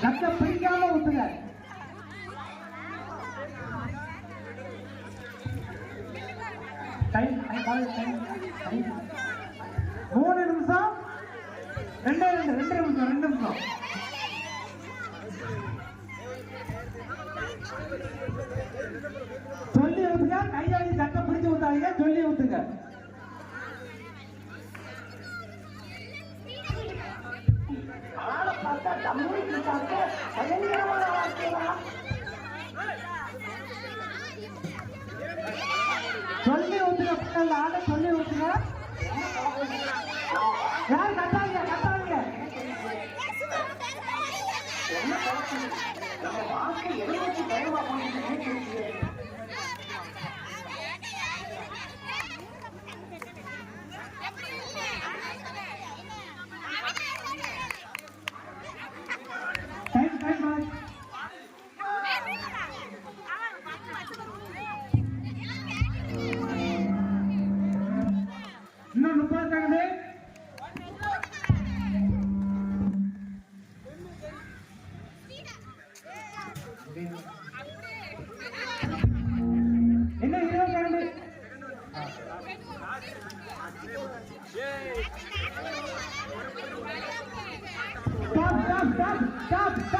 சட்டை பிடிக்காம ஊத்துங்க. டைம் 3 நிமிஷம் 2 நிமிஷம் சொல்லி ஊத்துங்க. கையாளி சட்டை பிடிச்சு ஊத்தாதீங்க, சொல்லி ஊத்துங்க. சொல்லி ஊத்துங்க. ஆளை சொல்லி ஊத்துங்க. யார் கட்டாதீங்க கட்டாதீங்க. இன்னும் 30 செகண்ட். இன்னும் 20 செகண்ட். Stop.